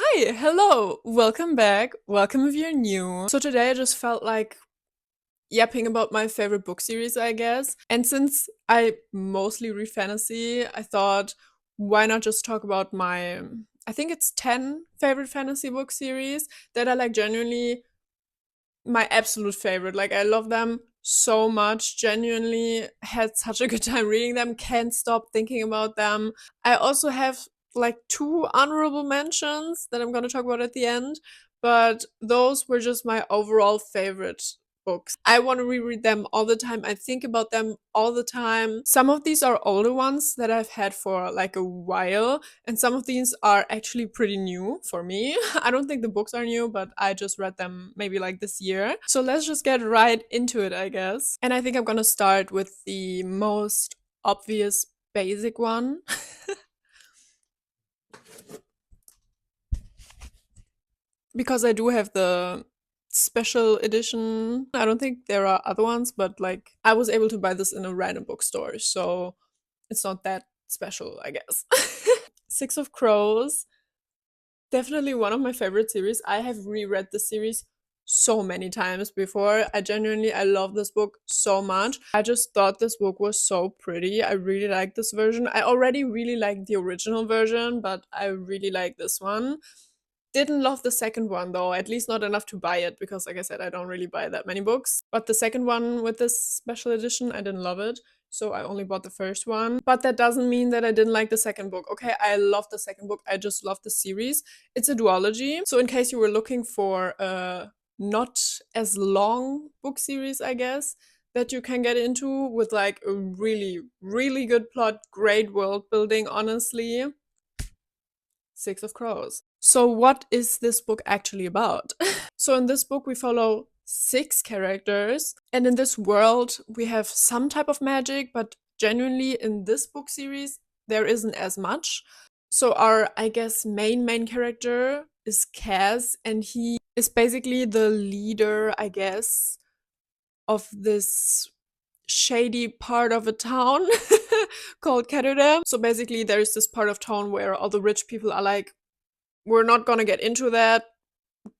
Hi, hello, welcome back. Welcome if you're new. So today I just felt like yapping about my favorite book series, I guess. And since I mostly read fantasy, I thought why not just talk about my I think it's 10 favorite fantasy book series that are like genuinely my absolute favorite. Like I love them so much. Genuinely had such a good time reading them. Can't stop thinking about them. I also have like two honorable mentions that I'm going to talk about at the end, but those were just my overall favorite books. I want to reread them all the time. I think about them all the time. Some of these are older ones that I've had for like a while, and some of these are actually pretty new for me. I don't think the books are new, but I just read them maybe like this year. So let's just get right into it, I guess. And I think I'm gonna start with the most obvious basic one. Because I do have the special edition. I don't think there are other ones, but like I was able to buy this in a random bookstore, so it's not that special, I guess. Six of Crows, definitely one of my favorite series. I have reread the series so many times before. I love this book so much. I just thought this book was so pretty. I really like this version. I already really liked the original version, but I really like this one. Didn't love the second one though, at least not enough to buy it because, like I said, I don't really buy that many books. But the second one with this special edition, I didn't love it. So I only bought the first one. But that doesn't mean that I didn't like the second book. Okay, I love the second book. I just love the series. It's a duology. So in case you were looking for a not as long book series, I guess, that you can get into with like a really, really good plot, great world building, honestly. Six of Crows. So, what is this book actually about? So, in this book, we follow six characters, and in this world, we have some type of magic, but genuinely, in this book series, there isn't as much. So, our, I guess, main character is Kaz, and he is basically the leader, I guess, of this shady part of a town called Ketterdam. So basically, there's this part of town where all the rich people are like, we're not gonna get into that.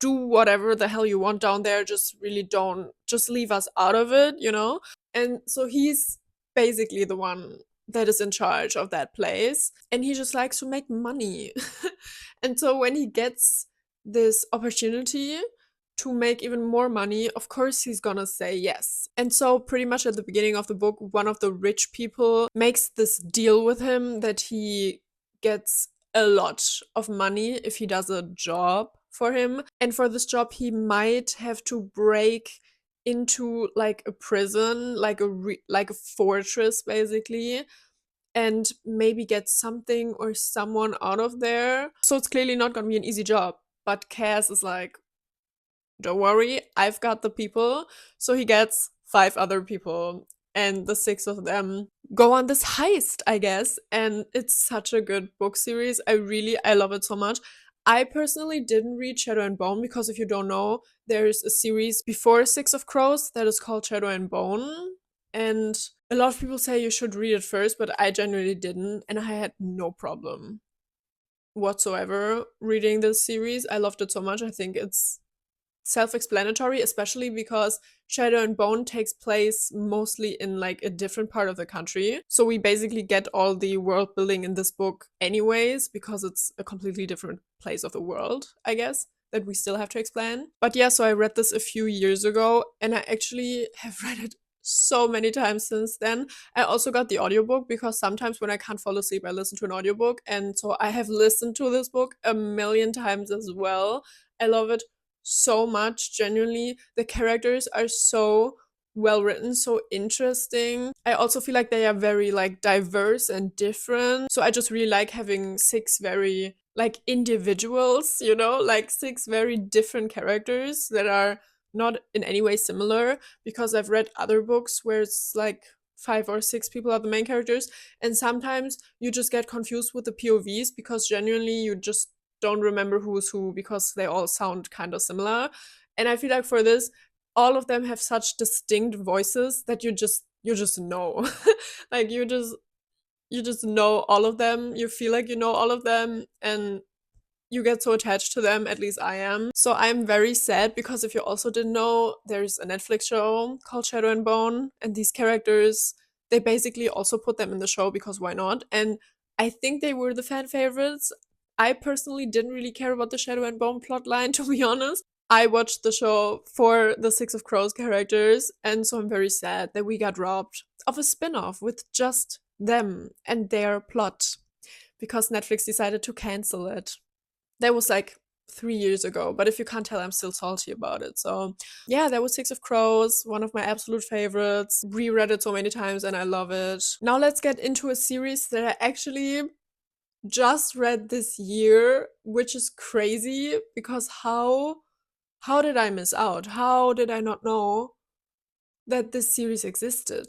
Do whatever the hell you want down there. Just really don't, just leave us out of it, you know? And so he's basically the one that is in charge of that place. And he just likes to make money. And so when he gets this opportunity to make even more money, of course he's gonna say yes. And so, pretty much at the beginning of the book, one of the rich people makes this deal with him that he gets a lot of money if he does a job for him. And for this job, he might have to break into like a prison, like like a fortress basically, and maybe get something or someone out of there. So it's clearly not going to be an easy job. But Cass is like, don't worry, I've got the people. So he gets five other people, and the six of them go on this heist, I guess. And it's such a good book series. I love it so much. I personally didn't read Shadow and Bone because if you don't know, there's a series before Six of Crows that is called Shadow and Bone. And a lot of people say you should read it first, but I genuinely didn't. And I had no problem whatsoever reading this series. I loved it so much. I think it's self-explanatory, especially because Shadow and Bone takes place mostly in like a different part of the country. So we basically get all the world building in this book anyways, because it's a completely different place of the world, I guess, that we still have to explain. But yeah, so I read this a few years ago and I actually have read it so many times since then. I also got the audiobook because sometimes when I can't fall asleep, I listen to an audiobook. And so I have listened to this book a million times as well. I love it so much. Genuinely, the characters are so well written, so interesting. I also feel like they are very like diverse and different, so I just really like having six very like individuals, you know, like six very different characters that are not in any way similar, because I've read other books where it's like five or six people are the main characters, and sometimes you just get confused with the POVs because genuinely you just don't remember who's who because they all sound kind of similar. And I feel like for this, all of them have such distinct voices that you just know. Like you just know all of them. You feel like you know all of them, and you get so attached to them, at least I am. So I'm very sad because if you also didn't know, there's a Netflix show called Shadow and Bone, and these characters, they basically also put them in the show because why not? And I think they were the fan favorites. I personally didn't really care about the Shadow and Bone plotline, to be honest. I watched the show for the Six of Crows characters, and so I'm very sad that we got robbed of a spin off with just them and their plot because Netflix decided to cancel it. That was like 3 years ago, but if you can't tell, I'm still salty about it. So, yeah, that was Six of Crows, one of my absolute favorites. Reread it so many times and I love it. Now, let's get into a series that I actually just read this year, which is crazy because how did I miss out? How did I not know that this series existed?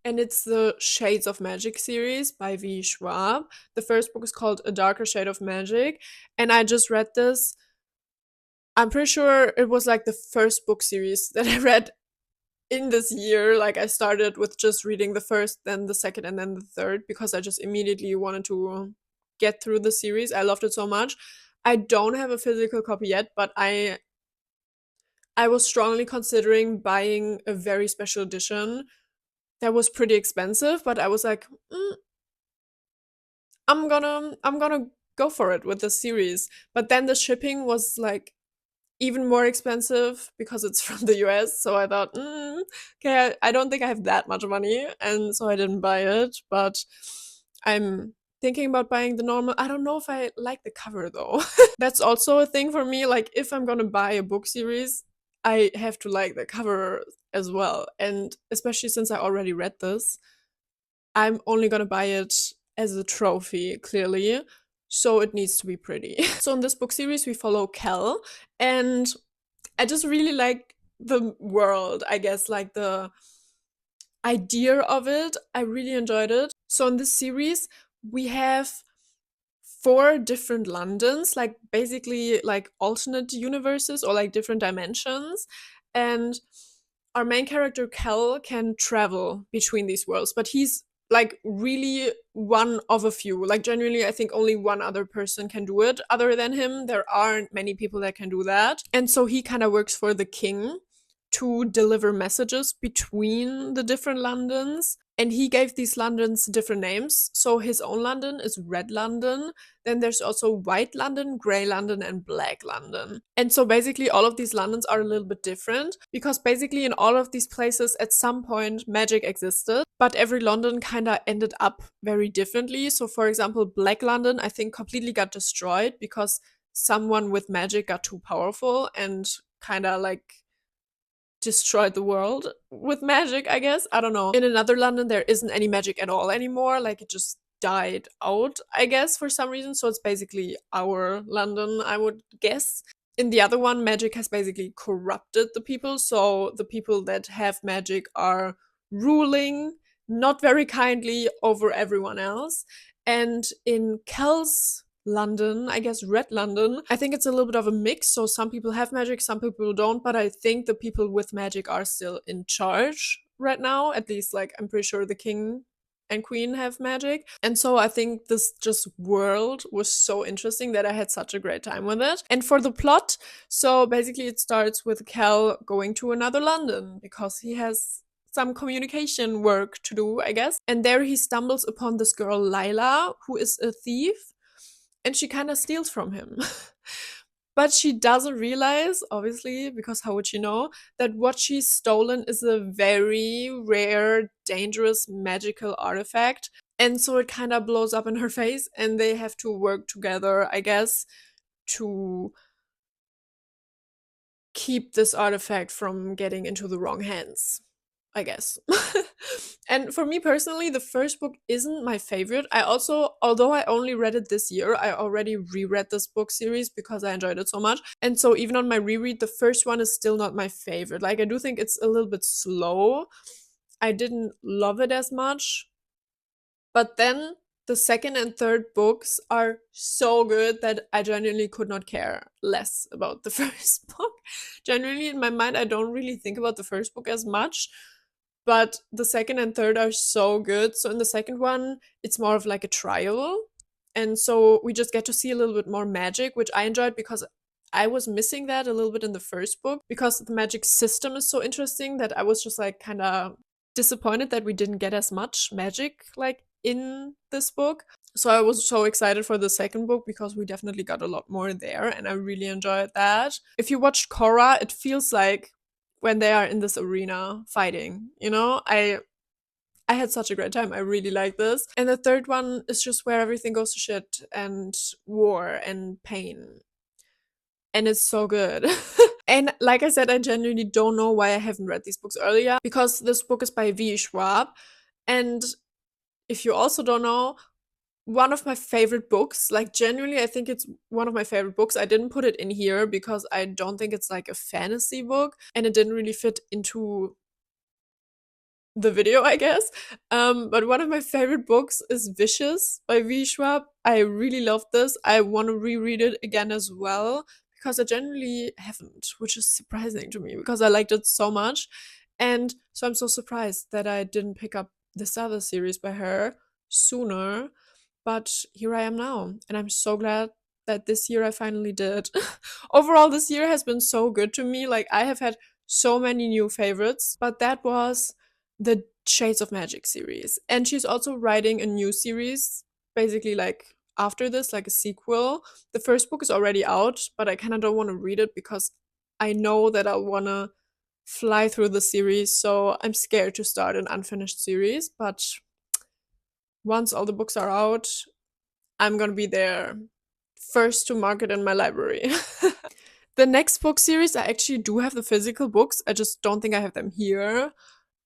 And it's the Shades of Magic series by V. Schwab. The first book is called A Darker Shade of Magic, and I just read this. I'm pretty sure it was like the first book series that I read in this year. Like I started with just reading the first, then the second, and then the third because I just immediately wanted to get through the series. I loved it so much. I don't have a physical copy yet, but I was strongly considering buying a very special edition that was pretty expensive, but I was like, I'm gonna go for it with the series. But then the shipping was like even more expensive because it's from the US. So I thought, okay, I don't think I have that much money, and so I didn't buy it. But I'm thinking about buying the normal. I don't know if I like the cover though. That's also a thing for me. Like if I'm gonna buy a book series, I have to like the cover as well. And especially since I already read this, I'm only gonna buy it as a trophy, clearly. So it needs to be pretty. So in this book series, we follow Kel, and I just really like the world, I guess, like the idea of it. I really enjoyed it. So in this series, we have four different Londons, like basically like alternate universes or like different dimensions. And our main character, Kel, can travel between these worlds, but he's like really one of a few. Like, genuinely, I think only one other person can do it other than him. There aren't many people that can do that. And so he kind of works for the king to deliver messages between the different Londons. And he gave these Londons different names. So his own London is Red London. Then there's also White London, Grey London, and Black London. And so basically, all of these Londons are a little bit different because basically, in all of these places, at some point, magic existed, but every London kind of ended up very differently. So, for example, Black London, I think, completely got destroyed because someone with magic got too powerful and kind of like destroyed the world with magic, I guess. I don't know. In another London, there isn't any magic at all anymore. Like it just died out, I guess, for some reason. So it's basically our London, I would guess. In the other one, magic has basically corrupted the people. So the people that have magic are ruling not very kindly over everyone else. And in Kel's London, I guess Red London, I think it's a little bit of a mix. So some people have magic, some people don't, but I think the people with magic are still in charge right now. At least, like, I'm pretty sure the king and queen have magic. And so I think this just world was so interesting that I had such a great time with it. And for the plot, so basically it starts with Cal going to another London because he has some communication work to do, I guess. And there he stumbles upon this girl, Lila, who is a thief, and she kind of steals from him. But she doesn't realize, obviously, because how would she know, that what she's stolen is a very rare, dangerous, magical artifact. And so it kind of blows up in her face, and they have to work together, I guess, to keep this artifact from getting into the wrong hands, I guess. And for me personally, the first book isn't my favorite. I also, although I only read it this year, I already reread this book series because I enjoyed it so much. And so even on my reread, the first one is still not my favorite. Like, I do think it's a little bit slow. I didn't love it as much. But then the second and third books are so good that I genuinely could not care less about the first book. Genuinely, in my mind, I don't really think about the first book as much, but the second and third are so good. So in the second one, it's more of like a trial. And so we just get to see a little bit more magic, which I enjoyed because I was missing that a little bit in the first book because the magic system is so interesting that I was just like kind of disappointed that we didn't get as much magic like in this book. So I was so excited for the second book because we definitely got a lot more there and I really enjoyed that. If you watched Korra, it feels like when they are in this arena fighting, you know? I had such a great time. I really like this. And the third one is just where everything goes to shit and war and pain. And it's so good. And like I said, I genuinely don't know why I haven't read these books earlier because this book is by V. Schwab. And if you also don't know, one of my favorite books, like genuinely, I think it's one of my favorite books. I didn't put it in here because I don't think it's like a fantasy book and it didn't really fit into the video, I guess. But one of my favorite books is Vicious by V. Schwab. I really love this. I want to reread it again as well because I generally haven't, which is surprising to me because I liked it so much. And so I'm so surprised that I didn't pick up this other series by her sooner. But here I am now, and I'm so glad that this year I finally did. Overall, this year has been so good to me. Like, I have had so many new favorites, but that was the Shades of Magic series. And she's also writing a new series, basically like after this, like a sequel. The first book is already out, but I kind of don't want to read it because I know that I'll want to fly through the series. So I'm scared to start an unfinished series. But once all the books are out, I'm gonna be there first to mark it in my library. The next book series, I actually do have the physical books. I just don't think I have them here.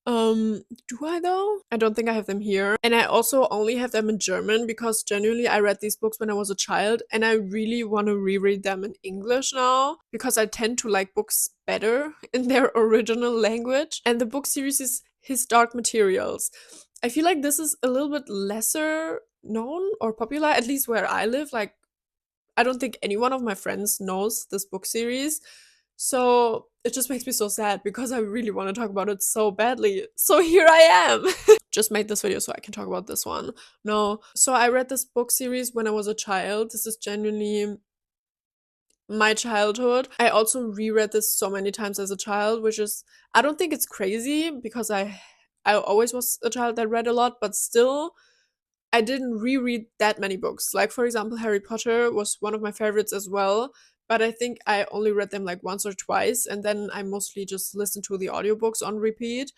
Do I though? I don't think I have them here. And I also only have them in German because genuinely I read these books when I was a child and I really want to reread them in English now because I tend to like books better in their original language. And the book series is His Dark Materials. I feel like this is a little bit lesser known or popular, at least where I live. Like, I don't think any one of my friends knows this book series. So it just makes me so sad because I really want to talk about it so badly. So here I am. Just made this video so I can talk about this one. No. So I read this book series when I was a child. This is genuinely my childhood. I also reread this so many times as a child, which is, I don't think it's crazy because I always was a child that read a lot, but still I didn't reread that many books. Like, for example, Harry Potter was one of my favorites as well, but I think I only read them like once or twice, and then I mostly just listened to the audiobooks on repeat.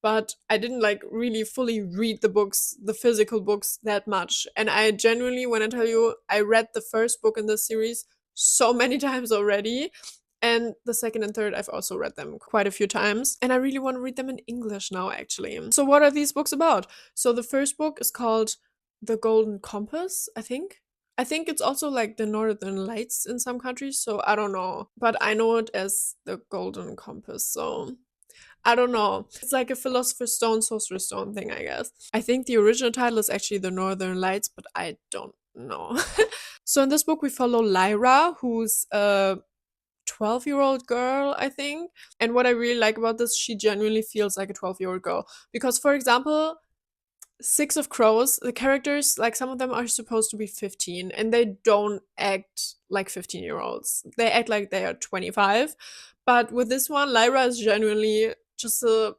But I didn't like really fully read the books, the physical books, that much. And I genuinely, when I tell you, I read the first book in this series so many times already. And the second and third, I've also read them quite a few times. And I really want to read them in English now, actually. So, what are these books about? So, the first book is called The Golden Compass, I think. I think it's also like the Northern Lights in some countries, so I don't know. But I know it as the Golden Compass, so I don't know. It's like a Philosopher's Stone, Sorcerer's Stone thing, I guess. I think the original title is actually The Northern Lights, but I don't know. So in this book, we follow Lyra, who's a 12-year-old girl, I think. And what I really like about this, she genuinely feels like a 12-year-old girl. Because, for example, Six of Crows, the characters, like some of them are supposed to be 15 and they don't act like 15-year-olds. They act like they are 25. But with this one, Lyra is genuinely just a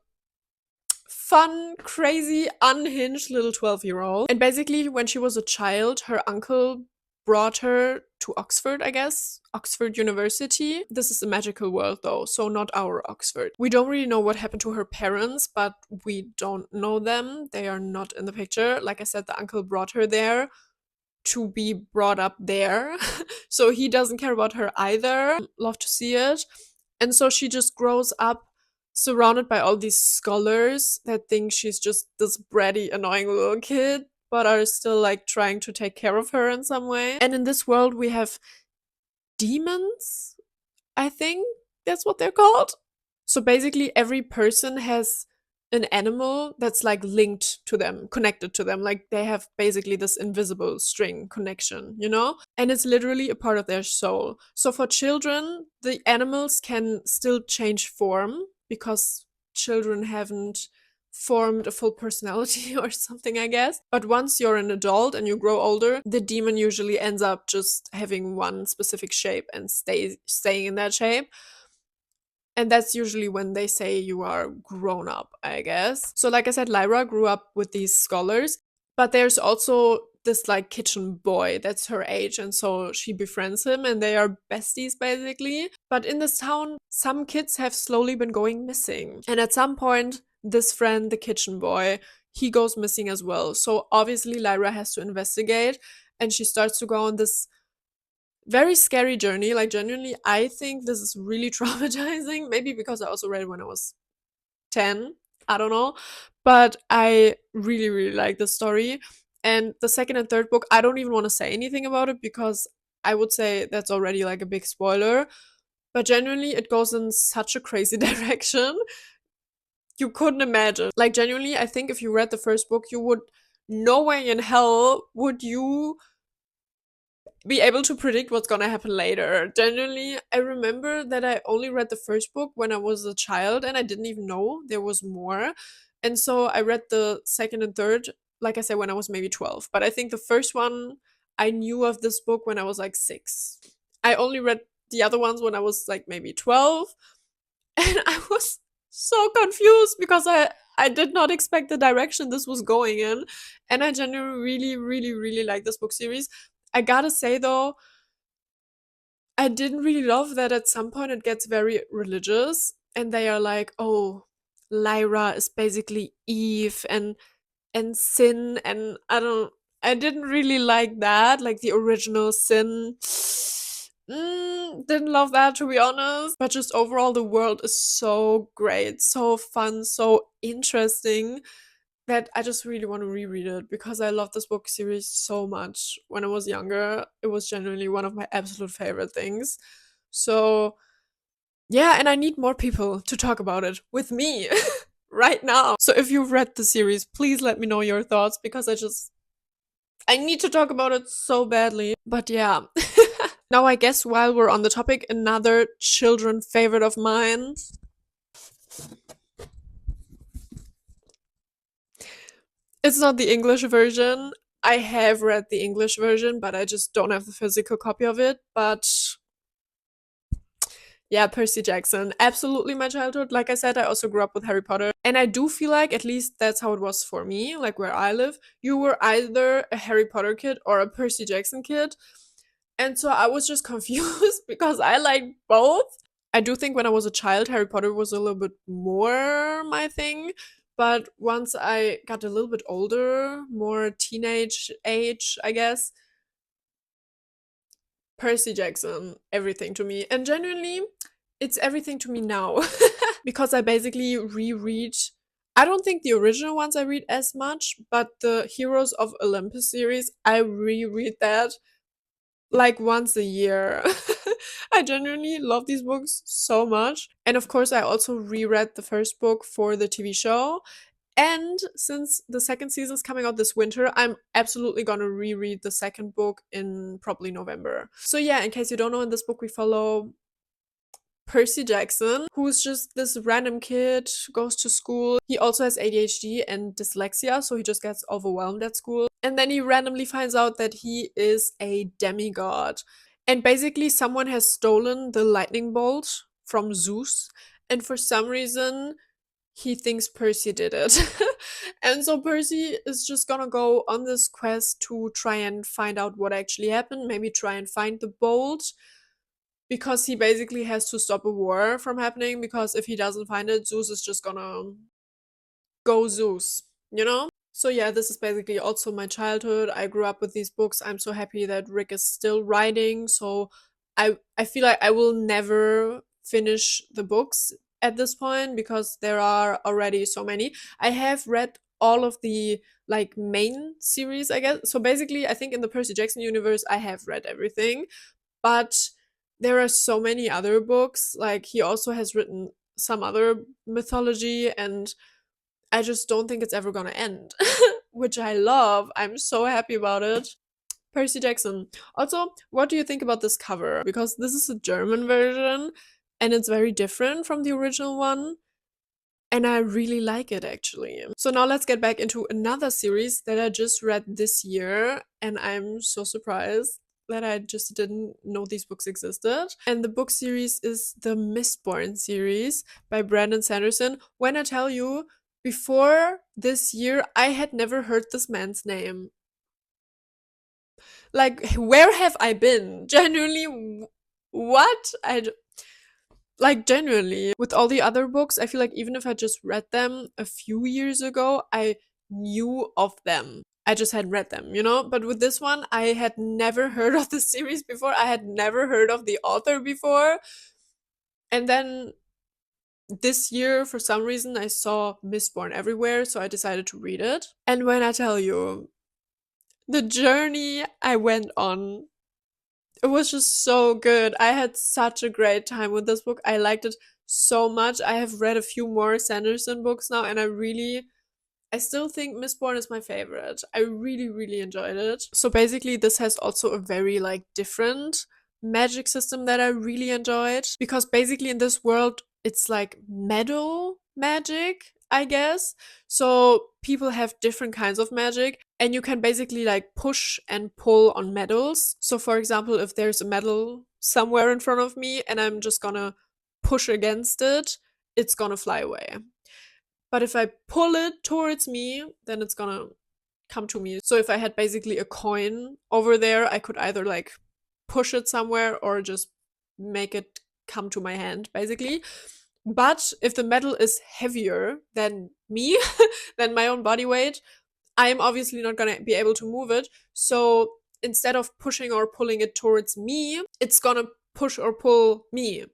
fun, crazy, unhinged little 12-year-old. And basically, when she was a child, her uncle brought her to Oxford, I guess. Oxford University. This is a magical world though, so not our Oxford. We don't really know what happened to her parents, but we don't know them. They are not in the picture. Like I said, the uncle brought her there to be brought up there. So he doesn't care about her either. Love to see it. And so she just grows up surrounded by all these scholars that think she's just this bratty, annoying little kid, but are still like trying to take care of her in some way. And in this world, we have demons, I think that's what they're called. So basically, every person has an animal that's like linked to them, connected to them. Like they have basically this invisible string connection, you know? And it's literally a part of their soul. So for children, the animals can still change form because children haven't formed a full personality or something, I guess. But once you're an adult and you grow older, the demon usually ends up just having one specific shape and staying in that shape. And that's usually when they say you are grown up, I guess. So, like I said, Lyra grew up with these scholars, but there's also this like kitchen boy that's her age. And so she befriends him and they are besties basically. But in this town, some kids have slowly been going missing. And at some point, this friend, the kitchen boy, he goes missing as well. So obviously, Lyra has to investigate and she starts to go on this very scary journey. Like, genuinely, I think this is really traumatizing. Maybe because I also read it when I was 10. I don't know. But I really, really like the story. And the second and third book, I don't even want to say anything about it because I would say that's already like a big spoiler. But genuinely, it goes in such a crazy direction. You couldn't imagine. Like, genuinely, I think if you read the first book, you would, no way in hell would you be able to predict what's gonna happen later. Genuinely, I remember that I only read the first book when I was a child and I didn't even know there was more. And so I read the second and third, like I said, when I was maybe 12. But I think the first one, I knew of this book when I was like 6. I only read the other ones when I was like maybe 12. And I was so confused because I did not expect the direction this was going in. And I genuinely really, really, really like this book series. I gotta say though, I didn't really love that at some point it gets very religious and they are like, oh, Lyra is basically Eve and sin, and I didn't really like that, like the original sin. Didn't love that, to be honest. But just overall, the world is so great, so fun, so interesting that I just really want to reread it because I love this book series so much. When I was younger, it was genuinely one of my absolute favorite things. So, yeah, and I need more people to talk about it with me right now. So, if you've read the series, please let me know your thoughts because I need to talk about it so badly. But yeah. Now, I guess while we're on the topic, another children favorite of mine. It's not the English version. I have read the English version, but I just don't have the physical copy of it. But yeah, Percy Jackson. Absolutely my childhood. Like I said, I also grew up with Harry Potter. And I do feel like, at least that's how it was for me, like where I live, you were either a Harry Potter kid or a Percy Jackson kid. And so I was just confused because I like both. I do think when I was a child, Harry Potter was a little bit more my thing. But once I got a little bit older, more teenage age, I guess, Percy Jackson, everything to me. And genuinely, it's everything to me now. Because I basically reread. I don't think the original ones I read as much, but the Heroes of Olympus series, I reread that like once a year. I genuinely love these books so much. And of course, I also reread the first book for the TV show. And since the second season is coming out this winter, I'm absolutely gonna reread the second book in probably November. So, yeah, in case you don't know, in this book, we follow Percy Jackson, who's just this random kid, goes to school. He also has ADHD and dyslexia, so he just gets overwhelmed at school. And then he randomly finds out that he is a demigod. And basically, someone has stolen the lightning bolt from Zeus. And for some reason, he thinks Percy did it. And so Percy is just gonna go on this quest to try and find out what actually happened, maybe try and find the bolt because he basically has to stop a war from happening because if he doesn't find it, Zeus is just gonna go Zeus, you know? So yeah, this is basically also my childhood. I grew up with these books. I'm so happy that Rick is still writing. So I feel like I will never finish the books at this point because there are already so many. I have read all of the like main series, I guess. So basically, I think in the Percy Jackson universe, I have read everything, but there are so many other books. Like he also has written some other mythology, and I just don't think it's ever gonna end, which I love. I'm so happy about it. Percy Jackson. Also, what do you think about this cover? Because this is a German version and it's very different from the original one. And I really like it actually. So now let's get back into another series that I just read this year, and I'm so surprised that I just didn't know these books existed. And the book series is the Mistborn series by Brandon Sanderson. When I tell you, before this year, I had never heard this man's name. Like, where have I been? Genuinely, what? Like, genuinely, with all the other books, I feel like even if I just read them a few years ago, I knew of them. I just hadn't read them, you know? But with this one, I had never heard of the series before. I had never heard of the author before. And then this year, for some reason, I saw Mistborn everywhere, so I decided to read it. And when I tell you, the journey I went on, it was just so good. I had such a great time with this book. I liked it so much. I have read a few more Sanderson books now, and I still think Mistborn is my favorite. I really, really enjoyed it. So basically, this has also a very like different magic system that I really enjoyed, because basically in this world it's like metal magic, I guess. So people have different kinds of magic, and you can basically like push and pull on metals. So for example, if there's a metal somewhere in front of me and I'm just gonna push against it, it's gonna fly away. But if I pull it towards me, then it's gonna come to me. So if I had basically a coin over there, I could either like push it somewhere or just make it come to my hand, basically. But if the metal is heavier than me, than my own body weight, I'm obviously not gonna be able to move it. So instead of pushing or pulling it towards me, it's gonna push or pull me.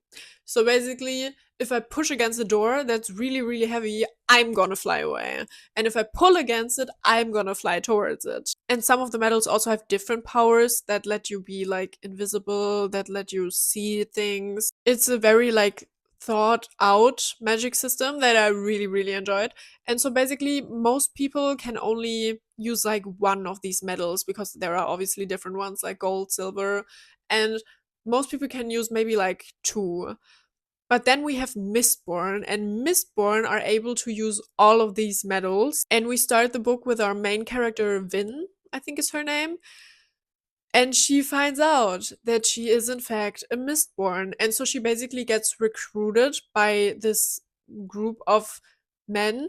So basically, if I push against a door that's really, really heavy, I'm gonna fly away. And if I pull against it, I'm gonna fly towards it. And some of the metals also have different powers that let you be like invisible, that let you see things. It's a very like thought out magic system that I really, really enjoyed. And so basically, most people can only use like one of these metals, because there are obviously different ones like gold, silver, and most people can use maybe like two. But then we have Mistborn, and Mistborn are able to use all of these metals. And we start the book with our main character, Vin, I think is her name. And she finds out that she is, in fact, a Mistborn. And so she basically gets recruited by this group of men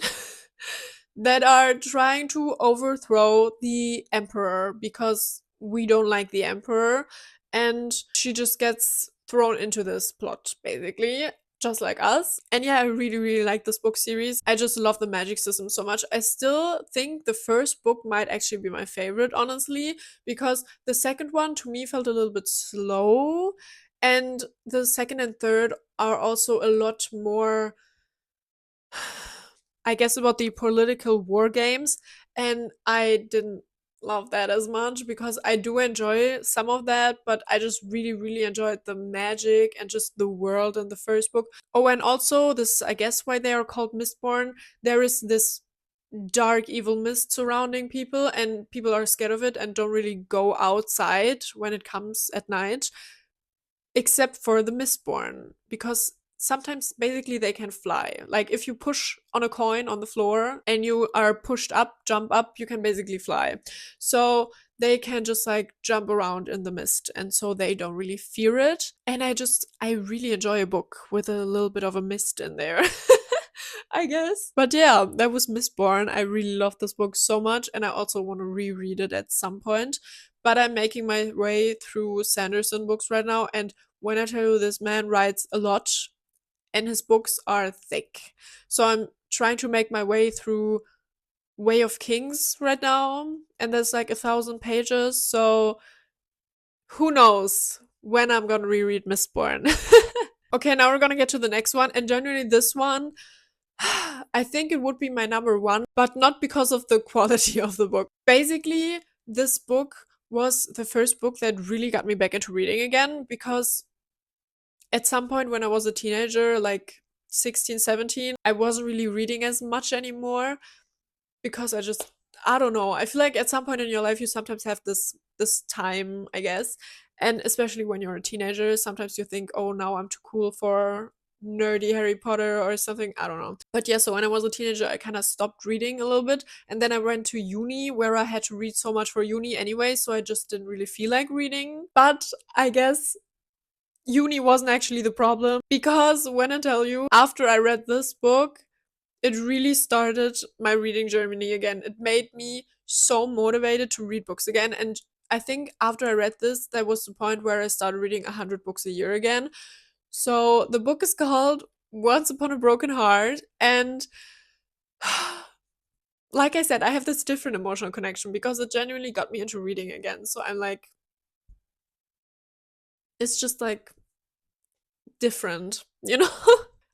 that are trying to overthrow the Emperor, because we don't like the Emperor. And she just gets thrown into this plot, basically, just like us. And yeah, I really, really like this book series. I just love the magic system so much. I still think the first book might actually be my favorite, honestly, because the second one to me felt a little bit slow. And the second and third are also a lot more, I guess, about the political war games. And I didn't love that as much, because I do enjoy some of that, but I just really, really enjoyed the magic and just the world in the first book. Oh, and also, this, I guess, why they are called Mistborn, there is this dark evil mist surrounding people, and people are scared of it and don't really go outside when it comes at night, except for the Mistborn, because sometimes basically they can fly. Like if you push on a coin on the floor and you are pushed up, jump up, you can basically fly. So they can just like jump around in the mist, and so they don't really fear it. And I really enjoy a book with a little bit of a mist in there. I guess. But yeah, that was Mistborn. I really love this book so much, and I also want to reread it at some point. But I'm making my way through Sanderson books right now, and when I tell you, this man writes a lot and his books are thick. So I'm trying to make my way through Way of Kings right now, and there's like 1,000 pages. So who knows when I'm gonna reread Mistborn. Okay, now we're gonna get to the next one, and generally this one, I think it would be my number one, but not because of the quality of the book. Basically, this book was the first book that really got me back into reading again, because at some point when I was a teenager, like 16, 17, I wasn't really reading as much anymore, because I don't know. I feel like at some point in your life you sometimes have this time, I guess. And especially when you're a teenager, sometimes you think, "Oh, now I'm too cool for nerdy Harry Potter or something. I don't know. But yeah, so when I was a teenager, I kind of stopped reading a little bit. And then I went to uni where I had to read so much for uni anyway. So I just didn't really feel like reading. But I guess uni wasn't actually the problem, because when I tell you, after I read this book, it really started my reading journey again. It made me so motivated to read books again. And I think after I read this, that was the point where I started reading 100 books a year again. So the book is called Once Upon a Broken Heart. And like I said, I have this different emotional connection because it genuinely got me into reading again. So I'm like, it's just like different, you know?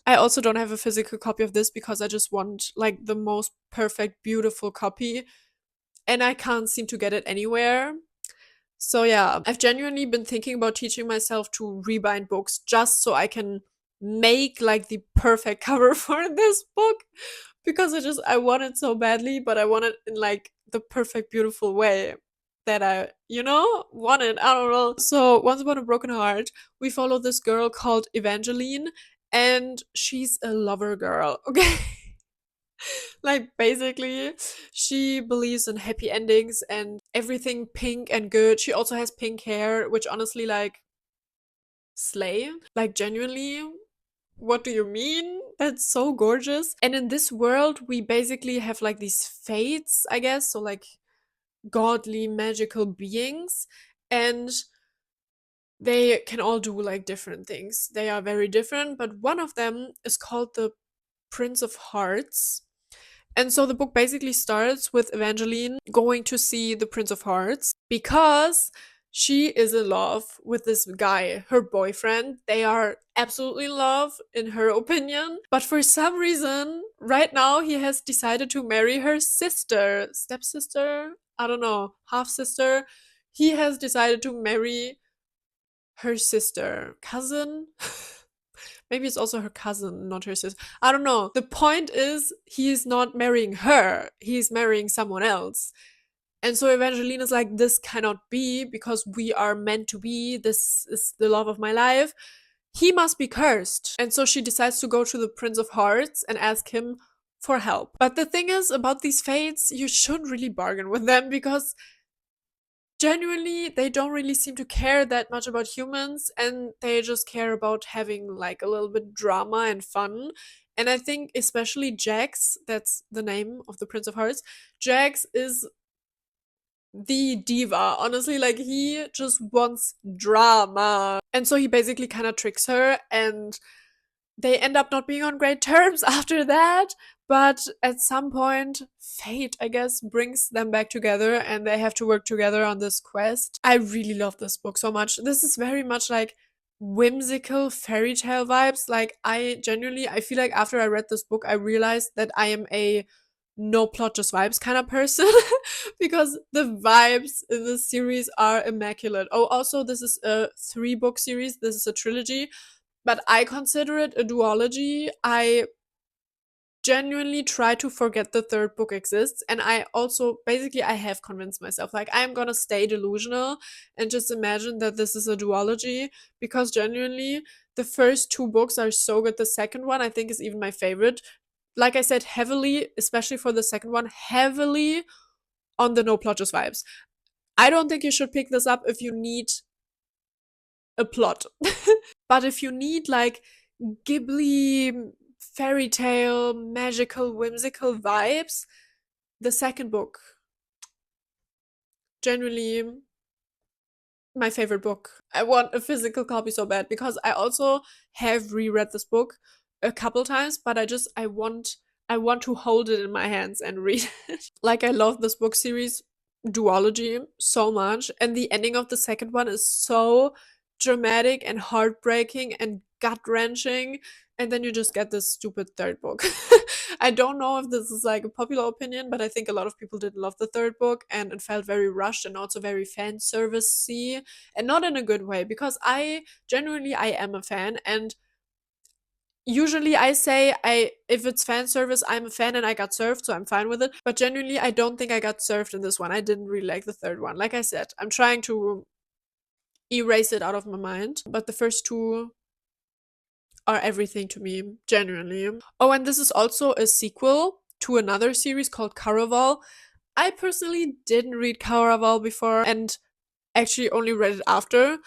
I also don't have a physical copy of this because I just want like the most perfect, beautiful copy, and I can't seem to get it anywhere. So yeah, I've genuinely been thinking about teaching myself to rebind books just so I can make like the perfect cover for this book, because I want it so badly, but I want it in like the perfect beautiful way that I, want it. I don't know. So Once Upon a Broken Heart, we follow this girl called Evangeline, and she's a lover girl. Okay. Like basically she believes in happy endings and everything pink and good. She also has pink hair, which honestly, like, slay. Like, genuinely, what do you mean? That's so gorgeous. And in this world, we basically have like these fates, I guess, so like godly magical beings, and they can all do like different things. They are very different, but one of them is called the Prince of Hearts. And so the book basically starts with Evangeline going to see the Prince of Hearts because she is in love with this guy, her boyfriend. They are absolutely in love, in her opinion. But for some reason, right now, he has decided to marry her sister, stepsister, I don't know, half sister. He has decided to marry her sister, cousin. Maybe it's also her cousin, not her sister. I don't know. The point is, he's not marrying her, he's marrying someone else. And so Evangeline is like, this cannot be because we are meant to be. This is the love of my life. He must be cursed. And so she decides to go to the Prince of Hearts and ask him for help. But the thing is about these fates, you shouldn't really bargain with them because genuinely they don't really seem to care that much about humans, and they just care about having like a little bit drama and fun. And I think especially Jax, that's the name of the Prince of Hearts, Jax is the diva, honestly. Like, he just wants drama, and so he basically kind of tricks her, and they end up not being on great terms after that. But at some point, fate, I guess, brings them back together and they have to work together on this quest. I really love this book so much. This is very much like whimsical fairy tale vibes. Like, I feel like after I read this book, I realized that I am a no plot, just vibes kind of person because the vibes in this series are immaculate. Oh, also, this is a 3-book series, this is a trilogy, but I consider it a duology. I genuinely try to forget the third book exists, and I also basically I have convinced myself like I'm gonna stay delusional and just imagine that this is a duology, because genuinely the first 2 books are so good. The second one I think is even my favorite. Like I said, heavily, especially for the second one, heavily on the no plot, just vibes. I don't think you should pick this up if you need a plot. But if you need like Ghibli fairy tale, magical, whimsical vibes, the second book, generally my favorite book. I want a physical copy so bad because I also have reread this book a couple times, but I want to hold it in my hands and read it. Like, I love this book series duology so much, and the ending of the second one is so dramatic and heartbreaking and gut-wrenching, and then you just get this stupid third book. I don't know if this is like a popular opinion, but I think a lot of people didn't love the third book, and it felt very rushed and also very fan service-y, and not in a good way, because I am a fan, and usually I say if it's fan service, I'm a fan and I got served, so I'm fine with it. But genuinely, I don't think I got served in this one. I didn't really like the third one. Like I said, I'm trying to erase it out of my mind. But the first 2 are everything to me, genuinely. Oh, and this is also a sequel to another series called Caraval. I personally didn't read Caraval before and actually only read it after.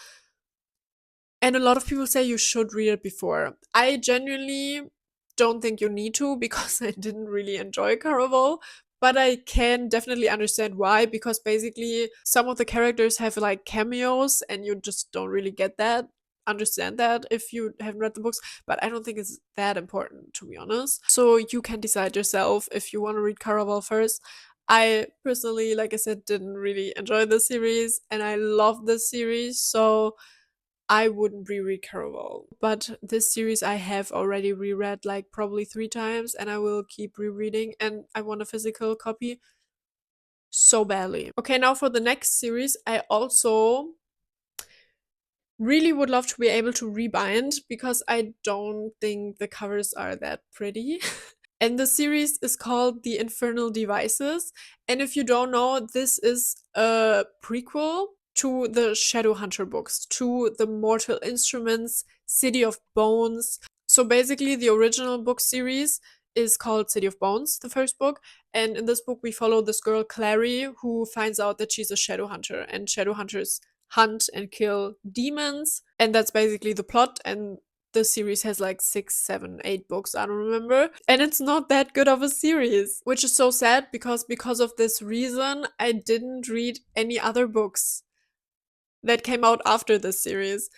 And a lot of people say you should read it before. I genuinely don't think you need to because I didn't really enjoy Caraval. But I can definitely understand why, because basically some of the characters have like cameos and you just don't really get that, understand that if you haven't read the books. But I don't think it's that important, to be honest. So you can decide yourself if you want to read Caraval first. I personally, like I said, didn't really enjoy the series and I love this series. So I wouldn't reread Caraval. But this series I have already reread like probably 3 times and I will keep rereading and I want a physical copy so badly. Okay, now for the next series, I also really would love to be able to rebind because I don't think the covers are that pretty. And the series is called The Infernal Devices. And if you don't know, this is a prequel to the Shadowhunter books, to the Mortal Instruments, City of Bones. So basically, the original book series is called City of Bones, the first book. And in this book, we follow this girl, Clary, who finds out that she's a Shadowhunter. And Shadowhunters hunt and kill demons. And that's basically the plot. And the series has like 6, 7, 8 books, I don't remember. And it's not that good of a series, which is so sad because of this reason, I didn't read any other books that came out after this series.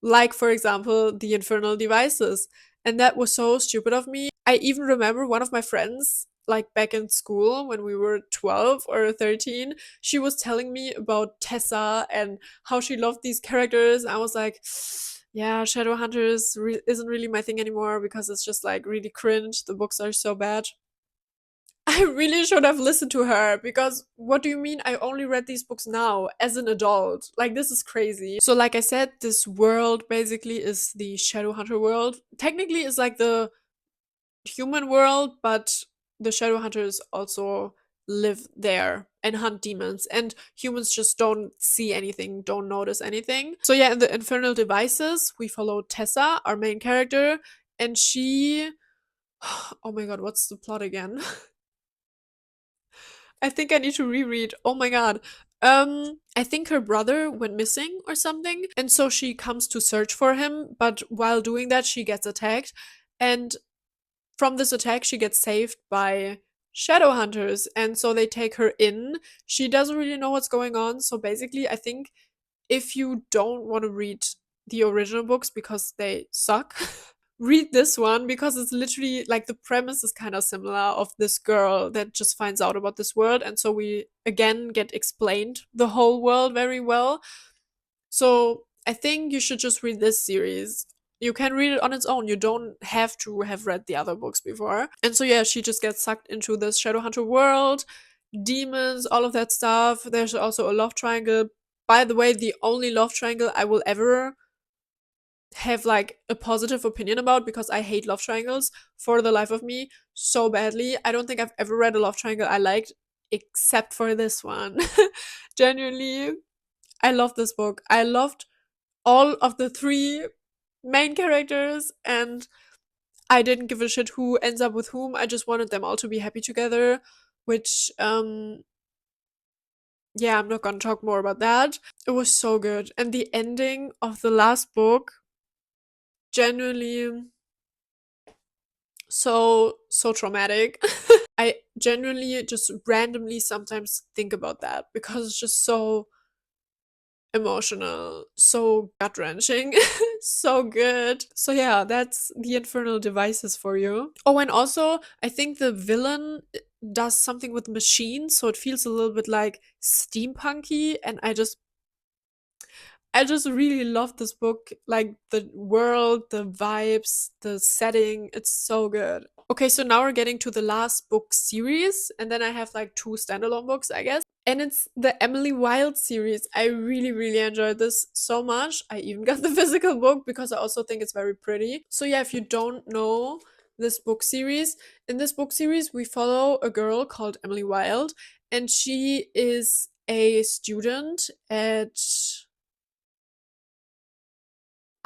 Like, for example, The Infernal Devices. And that was so stupid of me. I even remember one of my friends, like back in school when we were 12 or 13, she was telling me about Tessa and how she loved these characters. I was like, yeah, Shadowhunters isn't really my thing anymore because it's just like really cringe. The books are so bad. I really should have listened to her because what do you mean I only read these books now as an adult? Like, this is crazy. So, like I said, this world basically is the Shadowhunter world. Technically, it's like the human world, but the Shadowhunters also live there and hunt demons, and humans just don't see anything, don't notice anything. So, yeah, in the Infernal Devices, we follow Tessa, our main character, and she. Oh my god, what's the plot again? I think I need to reread. Oh my god. I think her brother went missing or something, and so she comes to search for him, but while doing that, she gets attacked. And from this attack, she gets saved by shadow hunters, and so they take her in. She doesn't really know what's going on, so basically, I think if you don't want to read the original books because they suck, read this one because it's literally like the premise is kind of similar of this girl that just finds out about this world, and so we again get explained the whole world very well. So I think you should just read this series. You can read it on its own. You don't have to have read the other books before. And so yeah, she just gets sucked into this Shadowhunter world, demons, all of that stuff. There's also a love triangle. By the way, the only love triangle I will ever have like a positive opinion about, because I hate love triangles for the life of me so badly. I don't think I've ever read a love triangle I liked except for this one. Genuinely, I love this book. I loved all of the 3 main characters, and I didn't give a shit who ends up with whom. I just wanted them all to be happy together, which yeah, I'm not gonna talk more about that. It was so good. And the ending of the last book, genuinely so traumatic. I genuinely just randomly sometimes think about that because it's just so emotional, so gut wrenching, so good. So, yeah, that's the Infernal Devices for you. Oh, and also, I think the villain does something with machines, so it feels a little bit like steampunky, and I just really love this book. Like the world, the vibes, the setting. It's so good. Okay, so now we're getting to the last book series, and then I have like 2 standalone books, I guess. And it's the Emily Wilde series. I really, really enjoyed this so much. I even got the physical book because I also think it's very pretty. So, yeah, if you don't know this book series, in this book series, we follow a girl called Emily Wilde, and she is a student at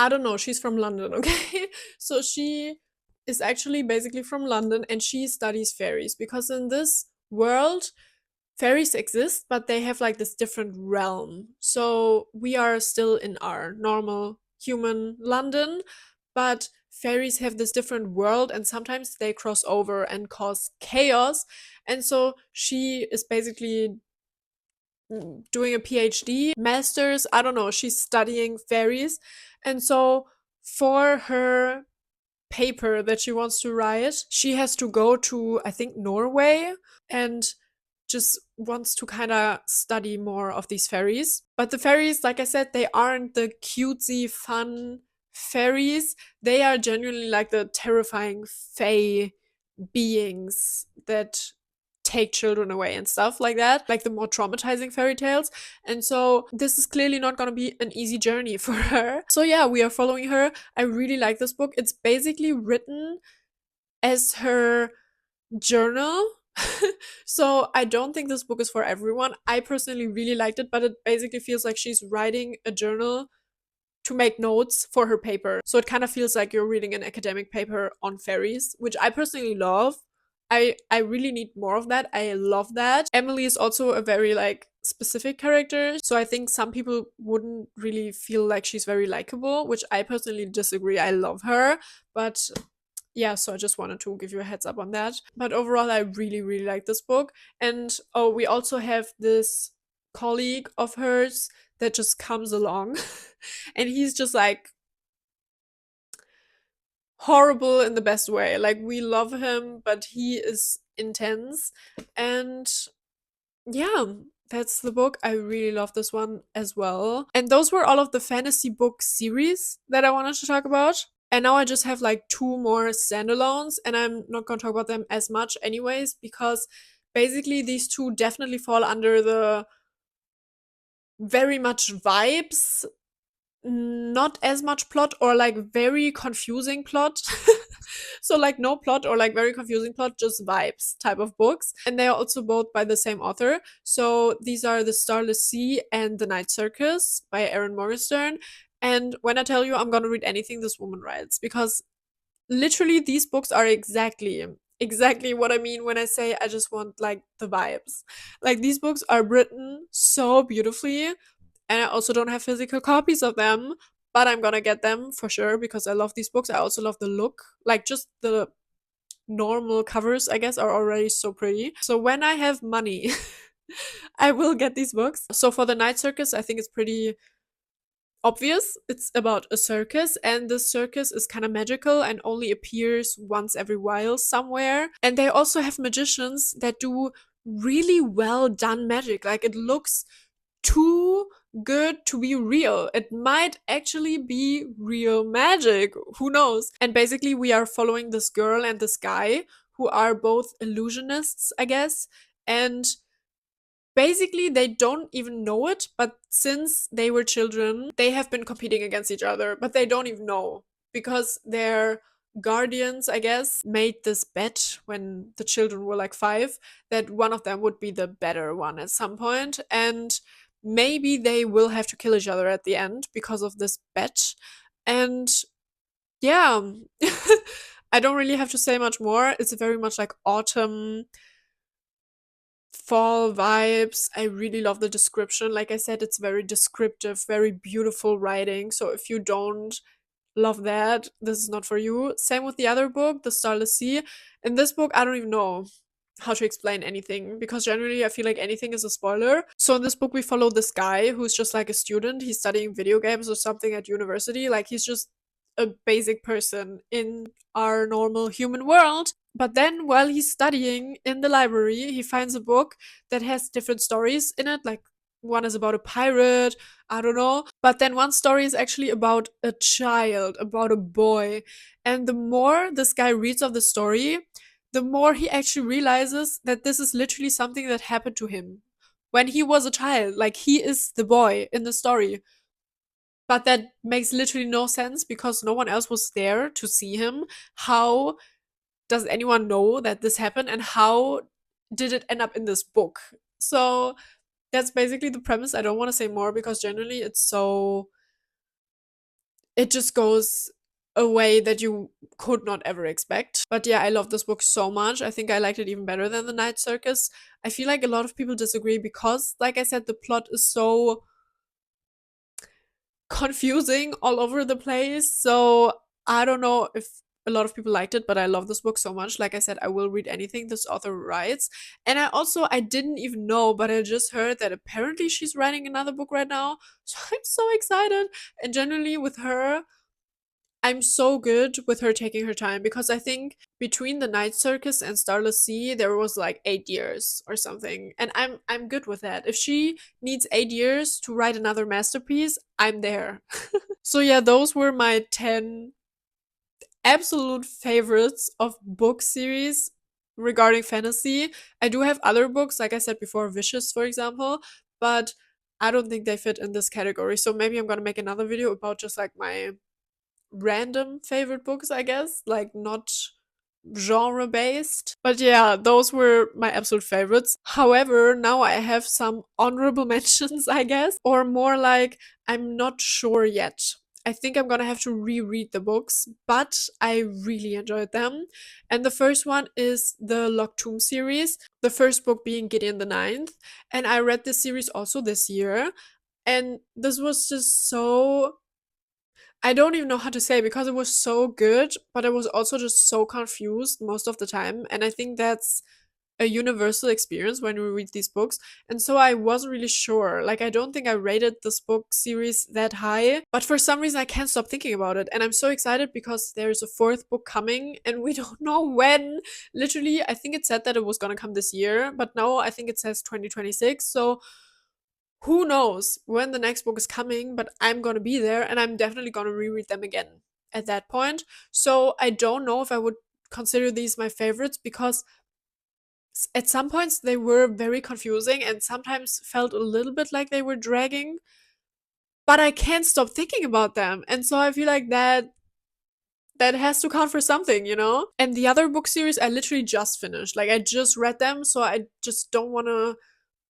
I don't know, she's from London, okay? So she is actually basically from London and she studies fairies because in this world, fairies exist, but they have like this different realm. So we are still in our normal human London, but fairies have this different world and sometimes they cross over and cause chaos. And so she is basically doing a PhD, master's, I don't know, she's studying fairies. And so for her paper that she wants to write, she has to go to, I think, Norway and just wants to kind of study more of these fairies. But the fairies, like I said, they aren't the cutesy, fun fairies. They are genuinely like the terrifying fae beings that take children away and stuff like that, like the more traumatizing fairy tales. And so this is clearly not going to be an easy journey for her. So yeah, we are following her. I really like this book. It's basically written as her journal. So I don't think this book is for everyone. I personally really liked it, but it basically feels like she's writing a journal to make notes for her paper. So it kind of feels like you're reading an academic paper on fairies, which I personally love. I really need more of that. I love that. Emily is also a very like specific character. So I think some people wouldn't really feel like she's very likable, which I personally disagree. I love her, but yeah, so I just wanted to give you a heads up on that. But overall, I really, really like this book. And oh, we also have this colleague of hers that just comes along and he's just like horrible in the best way. Like, we love him, but he is intense. And yeah, that's the book. I really love this one as well. And those were all of the fantasy book series that I wanted to talk about. And now I just have like two more standalones, and I'm not going to talk about them as much, anyways, because basically these two definitely fall under the very much vibes, not as much plot, or like very confusing plot. So like no plot or like very confusing plot, just vibes type of books. And they are also both by the same author. So these are The Starless Sea and The Night Circus by Erin Morgenstern. And when I tell you I'm gonna read anything this woman writes, because literally these books are exactly what I mean when I say I just want like the vibes. Like, these books are written so beautifully, and I also don't have physical copies of them, but I'm gonna get them for sure because I love these books. I also love the look. Like, just the normal covers, I guess, are already so pretty. So when I have money, I will get these books. So for The Night Circus, I think it's pretty obvious. It's about a circus, and the circus is kind of magical and only appears once every while somewhere. And they also have magicians that do really well done magic. Like, it looks too good to be real. It might actually be real magic. Who knows? And basically, we are following this girl and this guy who are both illusionists, I guess. And basically, they don't even know it, but since they were children, they have been competing against each other, but they don't even know because their guardians, I guess, made this bet when the children were like 5 that one of them would be the better one at some point, and maybe they will have to kill each other at the end because of this bet. And yeah, I don't really have to say much more. It's very much like autumn, fall vibes. I really love the description. Like I said, it's very descriptive, very beautiful writing. So if you don't love that, this is not for you. Same with the other book, The Starless Sea. In this book, I don't even know how to explain anything because generally I feel like anything is a spoiler. So in this book, we follow this guy who's just like a student. He's studying video games or something at university. Like, he's just a basic person in our normal human world. But then while he's studying in the library, he finds a book that has different stories in it. Like, one is about a pirate, I don't know. But then one story is actually about a child, about a boy. And the more this guy reads of the story, the more he actually realizes that this is literally something that happened to him when he was a child. Like, he is the boy in the story. But that makes literally no sense because no one else was there to see him. How does anyone know that this happened, and how did it end up in this book? So that's basically the premise. I don't want to say more because generally it's so it just goes a way that you could not ever expect. But yeah, I love this book so much. I think I liked it even better than The Night Circus. I feel like a lot of people disagree because, like I said, the plot is so confusing all over the place. So I don't know if a lot of people liked it, but I love this book so much. Like I said, I will read anything this author writes. And I didn't even know, but I just heard that apparently she's writing another book right now. So I'm so excited. And generally with her, I'm so good with her taking her time because I think between the Night Circus and Starless Sea there was like 8 years or something. And I'm good with that. If she needs 8 years to write another masterpiece, I'm there. So yeah, those were my 10 absolute favorites of book series regarding fantasy. I do have other books, like I said before, Vicious, for example, but I don't think they fit in this category. So maybe I'm gonna make another video about just like my random favorite books, I guess, like not genre based. But yeah, those were my absolute favorites. However, now I have some honorable mentions, I guess, or more like I'm not sure yet. I think I'm gonna have to reread the books, but I really enjoyed them. And the first one is the Locked Tomb series, the first book being Gideon the Ninth. And I read this series also this year. And this was just so, I don't even know how to say because it was so good, but I was also just so confused most of the time. And I think that's a universal experience when we read these books. And so I wasn't really sure. Like, I don't think I rated this book series that high, but for some reason I can't stop thinking about it. And I'm so excited because there's a fourth book coming and we don't know when. Literally, I think it said that it was gonna come this year, but now I think it says 2026. So who knows when the next book is coming, but I'm gonna be there and I'm definitely gonna reread them again at that point. So I don't know if I would consider these my favorites because at some points they were very confusing and sometimes felt a little bit like they were dragging, but I can't stop thinking about them. And so I feel like that has to count for something, you know? And the other book series I literally just finished. Like I just read them, so I just don't want to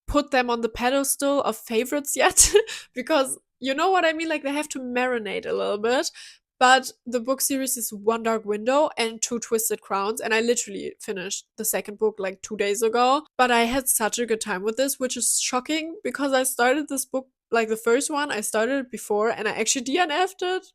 put them on the pedestal of favorites yet because you know what I mean, like they have to marinate a little bit. But the book series is One Dark Window and Two Twisted Crowns, and I literally finished the second book like 2 days ago. But I had such a good time with this, which is shocking because I started this book, like the first one I started it before and I actually DNF'd it,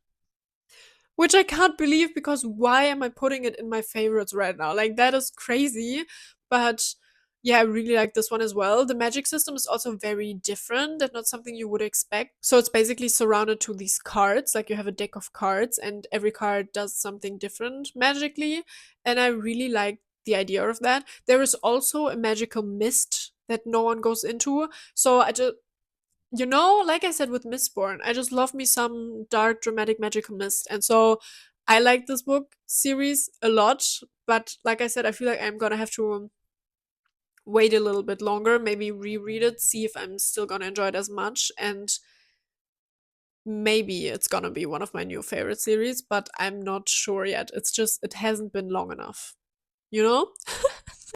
which I can't believe because why am I putting it in my favorites right now? Like that is crazy. But yeah, I really like this one as well. The magic system is also very different and not something you would expect. So it's basically surrounded to these cards, like you have a deck of cards and every card does something different magically. And I really like the idea of that. There is also a magical mist that no one goes into. So I just, you know, like I said with Mistborn, I just love me some dark, dramatic, magical mist. And so I like this book series a lot. But like I said, I feel like I'm gonna have to wait a little bit longer, maybe reread it, see if I'm still gonna enjoy it as much. And maybe it's gonna be one of my new favorite series, but I'm not sure yet. It's just, it hasn't been long enough, you know?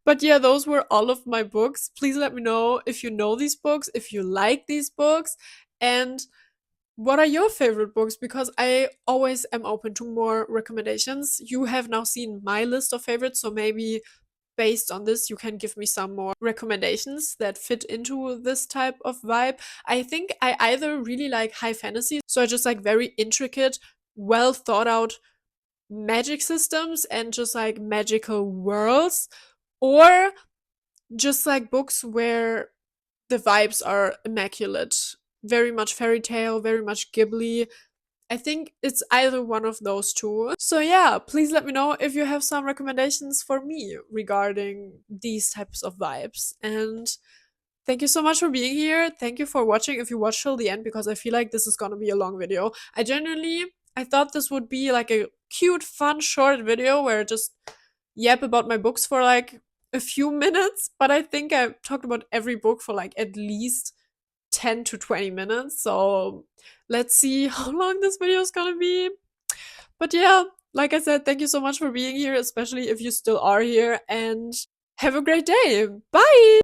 But yeah, those were all of my books. Please let me know if you know these books, if you like these books, and what are your favorite books? Because I always am open to more recommendations. You have now seen my list of favorites, so maybe based on this, you can give me some more recommendations that fit into this type of vibe. I think I either really like high fantasy, so I just like very intricate, well thought out magic systems and just like magical worlds, or just like books where the vibes are immaculate. Very much fairy tale, very much Ghibli. I think it's either one of those two. So yeah, please let me know if you have some recommendations for me regarding these types of vibes. And thank you so much for being here. Thank you for watching if you watched till the end because I feel like this is gonna be a long video. I thought this would be like a cute, fun, short video where I just yap about my books for like a few minutes, but I think I talked about every book for like at least 10 to 20 minutes. So let's see how long this video is gonna be. But yeah, like I said, thank you so much for being here, especially if you still are here, and have a great day. Bye!